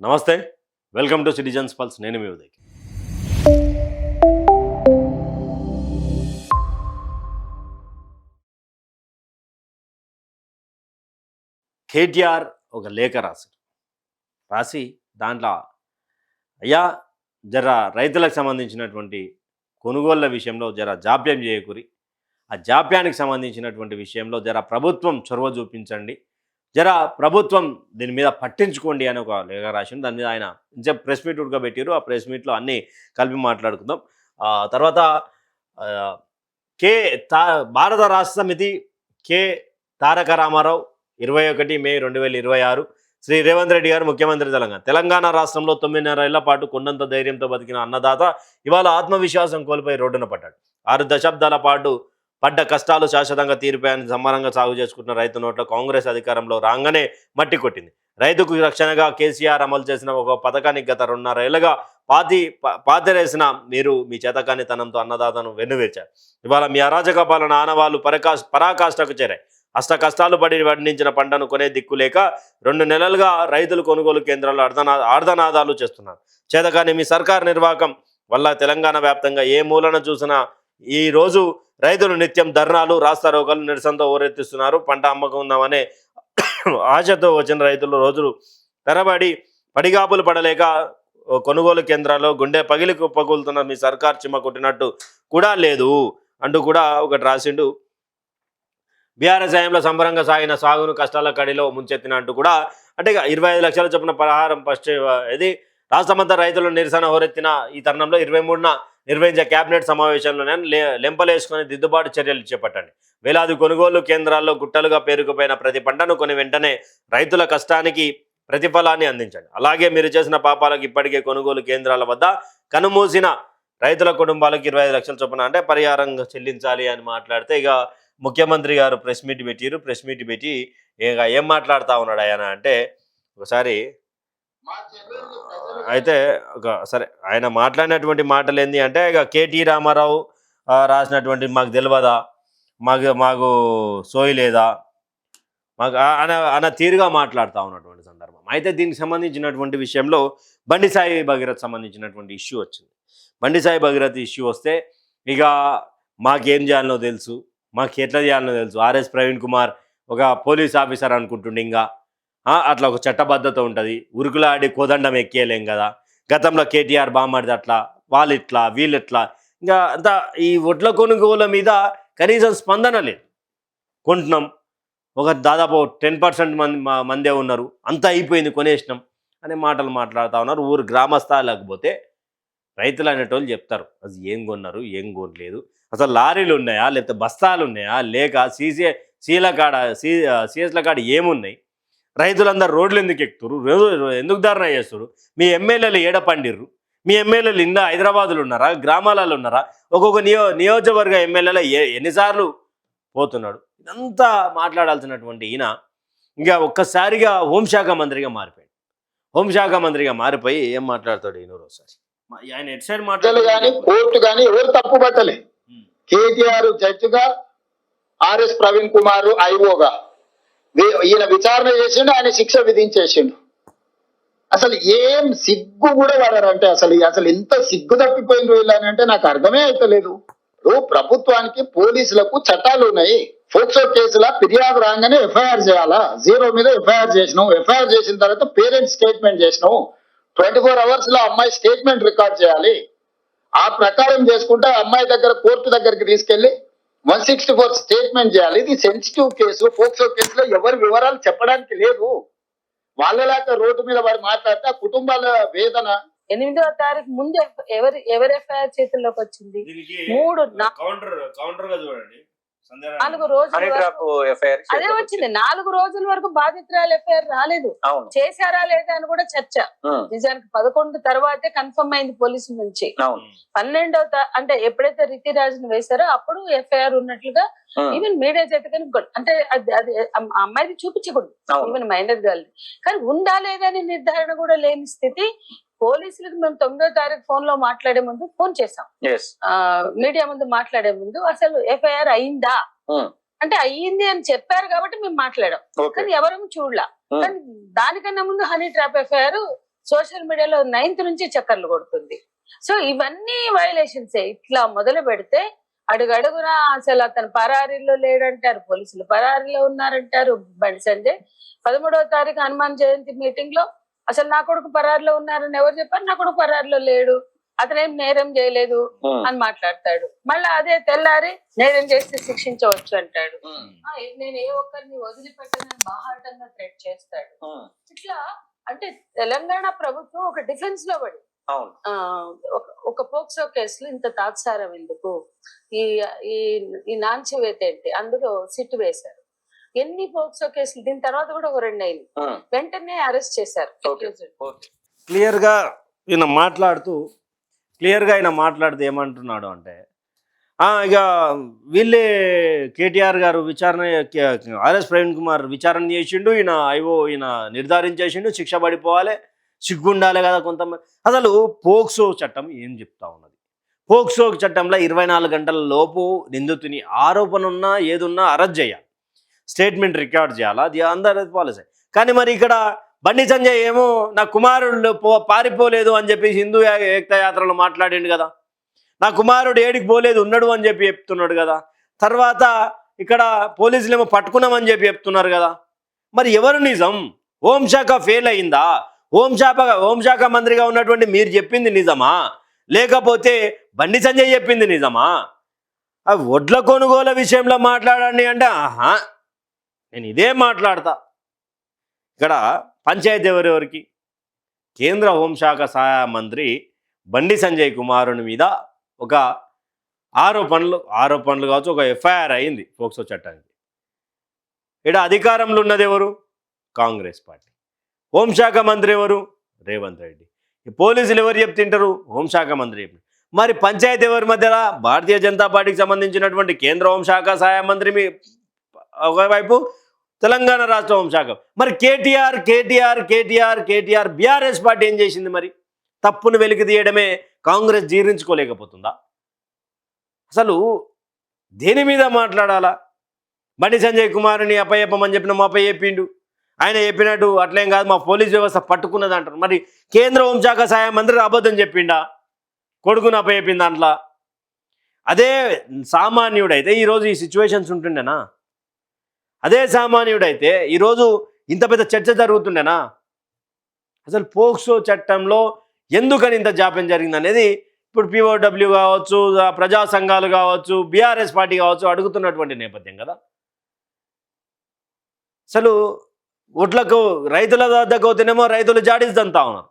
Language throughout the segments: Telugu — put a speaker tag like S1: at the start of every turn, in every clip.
S1: నమస్తే. Welcome to citizens pulse. నేను మీ ఉదయ్. కేటీఆర్ ఒక లేఖ రాసి దాంట్లో అయ్యా జర రైతులకు సంబంధించినటువంటి కొనుగోళ్ల విషయంలో జర జాప్యం చేయకూరి, ఆ జాప్యానికి సంబంధించినటువంటి విషయంలో జర ప్రభుత్వం చొరవ చూపించండి, జర ప్రభుత్వం దీని మీద పట్టించుకోండి అని ఒక లేఖ రాసిండు. దాని మీద ఆయన ప్రెస్ మీట్ ఉడకబెట్టారు. ఆ ప్రెస్ మీట్లో అన్నీ కలిపి మాట్లాడుకుందాం. తర్వాత కే తా భారత రాష్ట్ర సమితి కె తారక రామారావు 21 మే 2026 శ్రీ రేవంత్ రెడ్డి గారు ముఖ్యమంత్రి తెలంగాణ రాష్ట్రంలో 9.5 ఏళ్ల పాటు కొండంత ధైర్యంతో బతికిన అన్నదాత ఇవాళ ఆత్మవిశ్వాసం కోల్పోయి రోడ్డున పడ్డాడు. 6 దశాబ్దాల పాటు పడ్డ కష్టాలు శాశ్వతంగా తీరిపోయాయని సంబరంగా సాగు చేసుకుంటున్న రైతు నోట్ల కాంగ్రెస్ అధికారంలో రాగానే మట్టి కొట్టింది. రైతుకు రక్షణగా కేసీఆర్ అమలు చేసిన ఒక పథకానికి గత 2.5 ఏళ్లుగా పాతిరేసిన మీరు మీ చేతకానితనంతో అన్నదాతను వెన్నువేర్చారు. ఇవాళ మీ అరాచక పాలన ఆనవాళ్లు పరాకాష్ఠకు చేరాయి. అష్ట కష్టాలు పడి పండించిన పంటను కొనే దిక్కు లేక 2 నెలలుగా రైతులు కొనుగోలు కేంద్రాల్లో ఆర్ధనాదాలు చేస్తున్నారు. చేతకాని మీ సర్కార్ నిర్వాహకం వల్ల తెలంగాణ వ్యాప్తంగా ఏ మూలన చూసినా ఈ రోజు రైతులు నిత్యం ధర్నాలు, రాస్తారోకలు, నిరసనతో ఓరెత్తిస్తున్నారు. పంట అమ్మకుందామనే ఆశతో వచ్చిన రైతులు రోజులు తరబడి పడిగాపులు పడలేక కొనుగోలు కేంద్రాల్లో గుండె పగిలి కుప్పకూలుతున్న మీ సర్కార్ చిమ్మ కొట్టినట్టు కూడా లేదు అంటూ కూడా ఒకటి రాసిండు. బీఆర్ఎస్ హయాంలో సంబరంగా సాగిన సాగును కష్టాల కడిలో ముంచెత్తిన అంటూ కూడా, అంటే 25 లక్షల చొప్పున పరిహారం ఇది రాష్ట్రమంతా రైతులు నిరసన హోరెత్తిన ఈ తరుణంలో 23న నిర్వహించే కేబినెట్ సమావేశంలోనే లెంపలేసుకుని దిద్దుబాటు చర్యలు చేపట్టండి. వేలాది కొనుగోలు కేంద్రాల్లో గుట్టలుగా పేరుకుపోయిన ప్రతి పంటను కొని వెంటనే రైతుల కష్టానికి ప్రతిఫలాన్ని అందించండి. అలాగే మీరు చేసిన పాపాలకు ఇప్పటికే కొనుగోలు కేంద్రాల వద్ద కనుమూసిన రైతుల కుటుంబాలకు 25 లక్షల చొప్పున అంటే పరిహారం చెల్లించాలి అని మాట్లాడితే, ఇక ముఖ్యమంత్రి గారు ప్రెస్ మీట్ పెట్టారు. ప్రెస్ మీట్ పెట్టి ఇక ఏం మాట్లాడుతూ ఉన్నాడు ఆయన అంటే, ఒకసారి అయితే సరే ఆయన మాట్లాడినటువంటి మాటలు ఏంటి అంటే, ఇక కేటీ రామారావు రాసినటువంటి మాకు తెలియదా, మాకు సోయి లేదా, మాకు అన్న తీరుగా మాట్లాడుతూ ఉన్నటువంటి సందర్భం. అయితే దీనికి సంబంధించినటువంటి విషయంలో బండి సాయి భగీరథ్ సంబంధించినటువంటి ఇష్యూ వచ్చింది. బండి సాయి భగీరథ్ ఇష్యూ వస్తే ఇక మాకేం చేయాలనో తెలుసు, మాకు ఎట్లా చేయాలనో తెలుసు. ఆర్ఎస్ ప్రవీణ్ కుమార్ ఒక పోలీస్ ఆఫీసర్ అనుకుంటుండే, ఇంకా అట్లా ఒక చట్టబద్ధత ఉంటుంది. ఉరుకులాడి కోదండం ఎక్కేయలేం కదా. గతంలో కేటీఆర్ బామ్మడిది అట్లా, వాళ్ళు ఇట్లా వీళ్ళు ఇట్లా, ఇంకా అంతా ఈ ఒడ్ల కొనుగోల మీద కనీసం స్పందన లేదు. కొంటున్నాం, ఒక దాదాపు 10% మందే ఉన్నారు, అంతా అయిపోయింది కొనేసినాం అనే మాటలు మాట్లాడుతూ ఉన్నారు. ఊరు గ్రామస్థాయిలకు పోతే రైతులు అనేటోళ్ళు చెప్తారు అది ఏం కొన్నారు ఏం కొనలేదు, అసలు లారీలు ఉన్నాయా లేకపోతే బస్తాలు ఉన్నాయా, లేక సిఎస్ల కాడ ఏమున్నాయి, రైతులందరూ రోడ్లు ఎందుకు ఎక్కుతారు, ఎందుకు ధర్నా చేస్తారు, మీ ఎమ్మెల్యేలు ఏడ పండిర్రు, మీ ఎమ్మెల్యేలు ఇందా హైదరాబాదులో ఉన్నారా, గ్రామాలలో ఉన్నారా, ఒక్కొక్క నియోజకవర్గ ఎమ్మెల్యేలు ఎన్నిసార్లు పోతున్నాడు, ఇదంతా మాట్లాడాల్సినటువంటి ఈయన ఇంకా ఒక్కసారిగా హోంశాఖ మంత్రిగా మారిపోయాడు. హోంశాఖ మంత్రిగా మారిపోయి ఏం మాట్లాడతాడు ఈయన ఒకసారి. ఆయన ఎట్ సైడ్ మాట్లాడారు,
S2: కోర్టు కానీ ఎవరు తప్పు పట్టలే. కేటీఆర్ జడ్జిగా, ఆర్ఎస్ ప్రవీణ్ కుమార్ ఐఓగా ఈయన విచారణ చేసిండు, ఆయన శిక్ష విధించేసిండు. అసలు ఏం సిగ్గు కూడా పడారంటే అసలు ఎంత సిగ్గు తప్పిపోయింది వీళ్ళని నాకు అర్థమే అయితలేదు. ఇప్పుడు ప్రభుత్వానికి పోలీసులకు చట్టాలు ఉన్నాయి. ఫోక్సో కేసుల ఫిర్యాదు రాగానే ఎఫ్ఐఆర్ చేయాలా, 0 మీద ఎఫ్ఐఆర్ చేసినావు, ఎఫ్ఐఆర్ చేసిన తర్వాత పేరెంట్స్ స్టేట్మెంట్ చేసినావు, 24 hours లో అమ్మాయి స్టేట్మెంట్ రికార్డ్ చేయాలి. ఆ ప్రకారం చేసుకుంటే అమ్మాయి దగ్గర కోర్టు దగ్గరికి తీసుకెళ్లి 164 స్టేట్మెంట్ చేయాలి. ఇది సెన్సిటివ్ కేసు. ఫోక్సో కేసులో ఎవరి వివరాలు చెప్పడానికి లేదు. వాళ్ళలాగా రోడ్డు మీద వారు మాట్లాడితే ఆ కుటుంబాల వేదన.
S3: 8వ తారీఖు ముందు ఎవరి ఎఫ్ఐఆర్ చేతుల్లోకి వచ్చింది? 4 రోజులు అదే వచ్చింది. 4 రోజుల వరకు బాధితురాలు ఎఫ్ఐఆర్ రాలేదు. చేశారా లేదా అని కూడా చర్చ. నిజానికి 11 తర్వాతే కన్ఫర్మ్ అయింది పోలీసుల నుంచి. 12వ అంటే ఎప్పుడైతే రితిరాజును వేశారో అప్పుడు ఎఫ్ఐఆర్ ఉన్నట్లుగా ఈవెన్ మీడియా చేత అంటే అది అమ్మాయిది చూపించకూడదు, ఈవెన్ మైనర్ గర్ల్. కానీ ఉందా లేదని నిర్ధారణ కూడా లేని స్థితి. పోలీసులకు మేము 9వ తారీఖు ఫోన్ లో మాట్లాడే ముందు ఫోన్ చేసాం, మీడియా ముందు మాట్లాడే ముందు అసలు ఎఫ్ఐఆర్ అయిందా అంటే అయ్యింది అని చెప్పారు కాబట్టి మేము మాట్లాడాం. కానీ ఎవరూ చూడలా. కానీ దానికన్నా ముందు హనీ ట్రాప్ ఎఫ్ఐఆర్ సోషల్ మీడియాలో 9th నుంచి చక్కర్లు కొడుతుంది. సో ఇవన్నీ వైలేషన్సే. ఇట్లా మొదలు పెడితే అడుగడుగునా అసలు అతను పరారీలో లేడంటారు, పోలీసులు పరారీలో ఉన్నారంటారు. బండి సంజయ్ 13వ తారీఖు హనుమాన్ జయంతి మీటింగ్ లో అసలు నా కొడుకు పరారీలో ఉన్నారని ఎవరు చెప్పారు? నా కొడుకు పరారీలో లేడు, అతనేం నేరం చేయలేదు అని మాట్లాడతాడు. మళ్ళీ అదే తెల్లారి నేరం చేస్తే శిక్షించవచ్చు అంటాడు. నేను ఏ ఒక్కరిని వదిలిపెట్టనని బాహాటంగా థ్రెట్ చేస్తాడు. ఇట్లా అంటే తెలంగాణ ప్రభుత్వం ఒక డిఫెన్స్ లో పడి ఒక పోక్సో కేసులో ఇంత తాత్సారం ఎందుకు, ఈ నాంచవేత ఏంటి, అందులో సిట్ వేశారు. ఎన్ని పోక్సో కేసులు దీని తర్వాత కూడా ఒక 2 అయింది, వెంటనే అరెస్ట్ చేశారు.
S1: క్లియర్గా ఆయన మాట్లాడుతూ ఏమంటున్నాడు అంటే ఇక వీళ్ళే కేటీఆర్ గారు విచారణ ఆర్ఎస్ ప్రవీణ్ కుమార్ విచారణ చేసిండు, ఈయన నిర్ధారించేసిండు, శిక్ష పడిపోవాలి, సిగ్గుండాలి కదా కొంతమంది. అసలు పోక్సో చట్టం ఏం చెప్తా ఉన్నది? పోక్సో చట్టంలో 24 గంటల లోపు నిందితుని ఆరోపణ ఉన్నా ఏదున్నా అరెస్ట్ చేయాలి, స్టేట్మెంట్ రికార్డ్ చేయాలి, అది అందరి పాలసీ. కానీ మరి ఇక్కడ బండి సంజయ్ ఏమో నా కుమారుడు పారిపోలేదు అని చెప్పి హిందూ ఏకతా యాత్రలో మాట్లాడిండు కదా, నా కుమారుడు ఏడికి పోలేదు ఉన్నాడు అని చెప్పి చెప్తున్నాడు కదా. తర్వాత ఇక్కడ పోలీసులు ఏమో పట్టుకున్నామని చెప్పి చెప్తున్నారు కదా. మరి ఎవరు నిజం? హోంశాఖ ఫెయిల్ అయిందా? హోంశాఖ మంత్రిగా ఉన్నటువంటి మీరు చెప్పింది నిజమా, లేకపోతే బండి సంజయ్ చెప్పింది నిజమా? వడ్ల కొనుగోలు విషయంలో మాట్లాడండి అంటే నేను ఇదే మాట్లాడతా. ఇక్కడ పంచాయతీ ఎవరెవరికి? కేంద్ర హోంశాఖ సహాయ మంత్రి బండి సంజయ్ కుమారుని మీద ఒక ఆరోపణలు కావచ్చు, ఒక ఎఫ్ఐఆర్ అయింది పోక్సో చట్టానికి. ఇక్కడ అధికారంలో ఉన్నది ఎవరు? కాంగ్రెస్ పార్టీ. హోంశాఖ మంత్రి ఎవరు? రేవంత్ రెడ్డి. ఈ పోలీసులు ఎవరు చెప్తుంటారు? హోంశాఖ మంత్రి. మరి పంచాయతీ ఎవరి మధ్యలో? భారతీయ జనతా పార్టీకి సంబంధించినటువంటి కేంద్ర హోంశాఖ సహాయ మంత్రి ఒకవైపు, తెలంగాణ రాష్ట్ర హోంశాఖ. మరి కేటీఆర్ బీఆర్ఎస్ పార్టీ ఏం చేసింది? మరి తప్పును వెలికి తీయడమే కాంగ్రెస్ జీర్ణించుకోలేకపోతుందా? అసలు దేని మీద మాట్లాడాలా? బండి సంజయ్ కుమార్ని అప్పయ్యప్పమని చెప్పిన మా అప్పయ్య చెప్పిండు, ఆయన చెప్పినట్టు అట్లేం కాదు మా పోలీస్ వ్యవస్థ పట్టుకున్నది అంటారు. మరి కేంద్ర హోంశాఖ సహాయ మంత్రి అబద్ధం చెప్పిండా కొడుకుని అప్పయ్యప్పింది దాంట్లో? అదే సామాన్యుడైతే ఈరోజు ఈ సిచ్యువేషన్స్ ఉంటుండేనా? అదే సామాన్యుడైతే ఈరోజు ఇంత పెద్ద చర్చ జరుగుతుండేనా? అసలు పోక్సో చట్టంలో ఎందుకని ఇంత జాప్యం జరిగింది అనేది ఇప్పుడు POW కావచ్చు, ప్రజా సంఘాలు కావచ్చు, బీఆర్ఎస్ పార్టీ కావచ్చు అడుగుతున్నటువంటి నేపథ్యం కదా. అసలు ఒడ్లకు రైతుల వద్దకు పోతేనేమో రైతులు జాడిస్తంతా ఉన్నారు,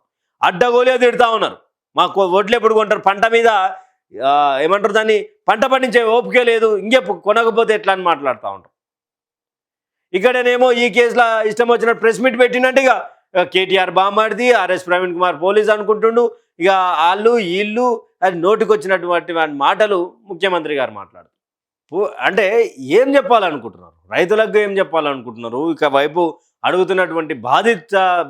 S1: అడ్డగోలే తిడుతూ ఉన్నారు. మాకు ఒడ్లు ఎప్పుడు కొంటారు, పంట మీద ఏమంటారు దాన్ని, పంట పండించే ఓపిక లేదు, ఇంకే కొనకపోతే ఎట్లా అని మాట్లాడుతూ ఉంటారు. ఇక్కడనేమో ఈ కేసులో ఇష్టం వచ్చినట్టు ప్రెస్ మీట్ పెట్టినట్టు ఇక కేటీఆర్ బామాడిది, ఆర్ఎస్ ప్రవీణ్ కుమార్ పోలీస్ అనుకుంటుండు. ఇక వాళ్ళు వీళ్ళు అది నోటికి వచ్చినటువంటి మాటలు ముఖ్యమంత్రి గారు మాట్లాడుతూ అంటే ఏం చెప్పాలనుకుంటున్నారు? రైతులకు ఏం చెప్పాలనుకుంటున్నారు? ఇక వైపు అడుగుతున్నటువంటి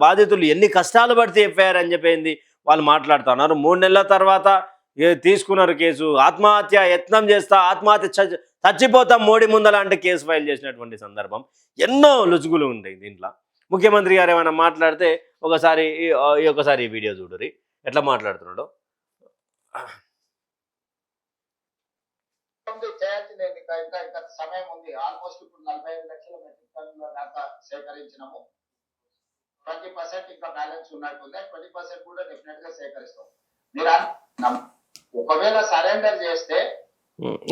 S1: బాధితులు ఎన్ని కష్టాలు పడితే ఎఫ్ఐఆర్ అని చెప్పింది వాళ్ళు మాట్లాడుతున్నారు. 3 నెలల తర్వాత తీసుకున్నారు కేసు, ఆత్మహత్య యత్నం చేస్తా, ఆత్మహత్య చచ్చిపోతాం మోడీ ముందల అంటే కేసు ఫైల్ చేసినటువంటి సందర్భం ఎన్నో లుచుగులు ఉంటాయి దీంట్లో. ముఖ్యమంత్రి గారు ఏమైనా మాట్లాడితే ఒకసారి ఈ వీడియో చూడరి ఎట్లా మాట్లాడుతున్నాడో.
S2: ఇంకా సమయం ఉంది. ఆల్మోస్ట్ ఇప్పుడు 45 లక్షల మెట్రిక్ టన్నుల దాకా సేకరించినాము. 20% ఇంకా బ్యాలెన్స్ ఉన్నట్టుంది. 20% కూడా డెఫినెట్ గా సేకరిస్తాం. మీరు ఒకవేళ సరెండర్ చేస్తే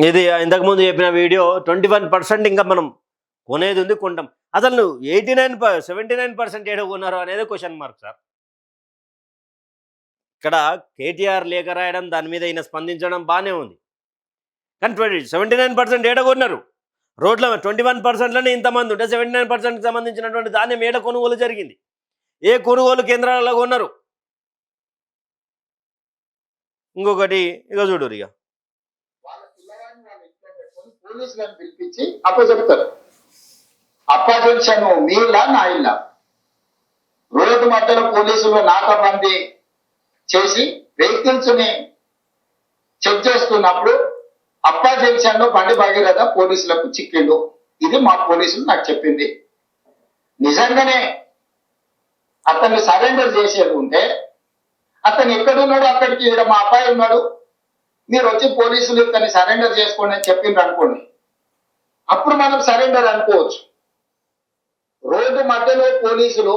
S1: ఇది ఇంతకు ముందు చెప్పిన వీడియో 21% ఇంకా మనం కొనేది ఉంది, కొంటాం. అసలు 79% ఏడో కొన్నారు అనేది క్వశ్చన్ మార్క్ సార్. ఇక్కడ కేటీఆర్ లేఖ రాయడం, దాని మీద ఈయన స్పందించడం బాగానే ఉంది. కానీ 79% ఏడ కొన్నారు? రోడ్ల 21%లోనే ఇంతమంది ఉంటే 79%కి సంబంధించినటువంటి ధాన్యం ఏడ కొనుగోలు జరిగింది? ఏ కొనుగోలు కేంద్రాలలో కొన్నారు? ఇంకొకటి ఇక చూడు, ఇక
S2: వాళ్ళ పిల్లగాన్ని వాళ్ళ ఇంట్లో పెట్టుకొని పోలీసులను పిలిపించి అప్పచెప్తారు. అప్పచెప్పాను మీ ఇల్లా నా ఇల్లా? రోడ్డు మధ్యలో పోలీసులు నాకబందీ చేసి వెహికల్స్ ని చెక్ చేస్తున్నప్పుడు అప్పా జంక్షన్ లో బండి భగీరథ పోలీసులకు చిక్కిండు. ఇది మా పోలీసులు నాకు చెప్పింది. నిజంగానే అతన్ని సరెండర్ చేసేది ఉంటే అతను ఎక్కడున్నాడు అక్కడికి ఈడ మా అబ్బాయి ఉన్నాడు, మీరు వచ్చి పోలీసులు ఇతన్ని సరెండర్ చేసుకోండి అని చెప్పిండ్రు అనుకోండి, అప్పుడు మనం సరెండర్ అనుకోవచ్చు. రోడ్డు మధ్యలో పోలీసులు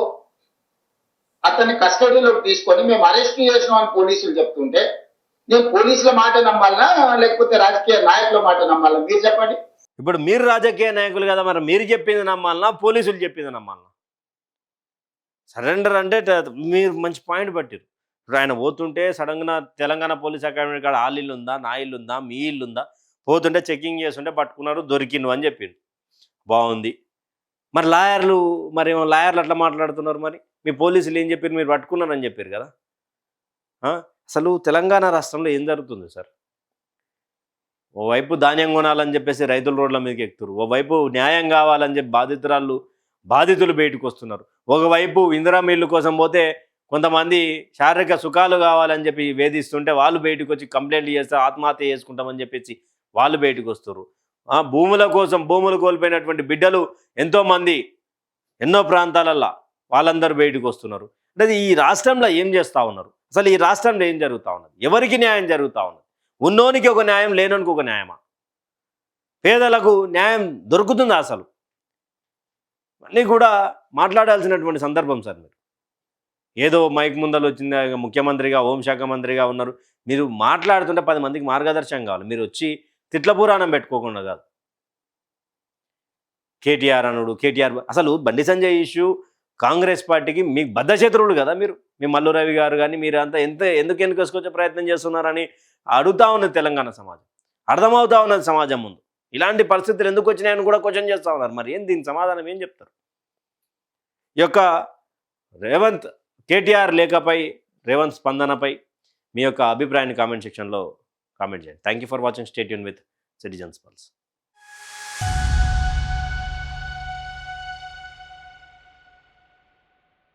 S2: అతన్ని కస్టడీలోకి తీసుకొని మేము అరెస్ట్ చేసినాం అని పోలీసులు చెప్తుంటే నేను పోలీసుల మాట నమ్మాలనా లేకపోతే రాజకీయ నాయకుల మాట నమ్మాలనా మీరు చెప్పండి.
S1: ఇప్పుడు మీరు రాజకీయ నాయకులు కదా, మరి మీరు చెప్పింది నమ్మాలనా పోలీసులు చెప్పింది నమ్మాలనా? సరెండర్ అంటే మీరు మంచి పాయింట్ పట్టారు. ఇప్పుడు ఆయన పోతుంటే సడన్గా తెలంగాణ పోలీస్ అకాడమీ కాడ వాళ్ళ ఇల్లు ఉందా, నా ఇల్లు ఉందా, మీ ఇల్లు ఉందా, పోతుంటే చెకింగ్ చేస్తుంటే పట్టుకున్నారు, దొరికిండు అని చెప్పిండు, బాగుంది. మరి లాయర్లు అట్లా మాట్లాడుతున్నారు, మరి మీ పోలీసులు ఏం చెప్పారు, మీరు పట్టుకున్నారని చెప్పారు కదా. అసలు తెలంగాణ రాష్ట్రంలో ఏం జరుగుతుంది సార్? ఓవైపు ధాన్యం కొనాలని చెప్పేసి రైతుల రోడ్ల మీదకి ఎక్కుతారు, ఓవైపు న్యాయం కావాలని చెప్పి బాధితులు బయటకు వస్తున్నారు, ఒకవైపు ఇందిరా మిల్లు కోసం పోతే కొంతమంది శారీరక సుఖాలు కావాలని చెప్పి వేధిస్తుంటే వాళ్ళు బయటకు వచ్చి కంప్లైంట్లు చేస్తే ఆత్మహత్య చేసుకుంటామని చెప్పేసి వాళ్ళు బయటకు వస్తారు. భూముల కోసం భూములు కోల్పోయినటువంటి బిడ్డలు ఎంతోమంది ఎన్నో ప్రాంతాలల్లో వాళ్ళందరూ బయటకు వస్తున్నారు. అంటే ఈ రాష్ట్రంలో ఏం చేస్తూ ఉన్నారు, అసలు ఈ రాష్ట్రంలో ఏం జరుగుతూ ఉన్నది, ఎవరికి న్యాయం జరుగుతూ ఉన్నది? ఉన్నోనికి ఒక న్యాయం, లేనోనికి ఒక న్యాయమా? పేదలకు న్యాయం దొరుకుతుందా? అసలు అన్నీ కూడా మాట్లాడాల్సినటువంటి సందర్భం సార్. మీరు ఏదో మైక్ ముందలు వచ్చింది, ముఖ్యమంత్రిగా హోంశాఖ మంత్రిగా ఉన్నారు, మీరు మాట్లాడుతుంటే 10 మందికి మార్గదర్శనం కావాలి. మీరు వచ్చి తిట్ల పురాణం పెట్టుకోకుండా కాదు. కేటీఆర్ అనుడు, కేటీఆర్ అసలు బండి సంజయ్ ఇష్యూ కాంగ్రెస్ పార్టీకి మీకు బద్ధశత్రువులు కదా మీరు. మీ మల్లు రవి గారు కానీ మీరు అంతా ఎందుకు వెనుకొసుకొచ్చే ప్రయత్నం చేస్తున్నారని అడుగుతా ఉన్నది తెలంగాణ సమాజం, అర్థమవుతా ఉన్నది సమాజం ముందు. ఇలాంటి పరిస్థితులు ఎందుకు వచ్చినాయని కూడా క్వశ్చన్ చేస్తూ ఉన్నారు. మరి ఏం దీని సమాధానం ఏం చెప్తారు? ఈ యొక్క కేటీఆర్ లేఖపై, రేవంత్ స్పందనపై మీ యొక్క అభిప్రాయాన్ని కామెంట్ సెక్షన్లో కామెంట్ చేయండి. Thank you for watching. Stay tune with citizens pulse.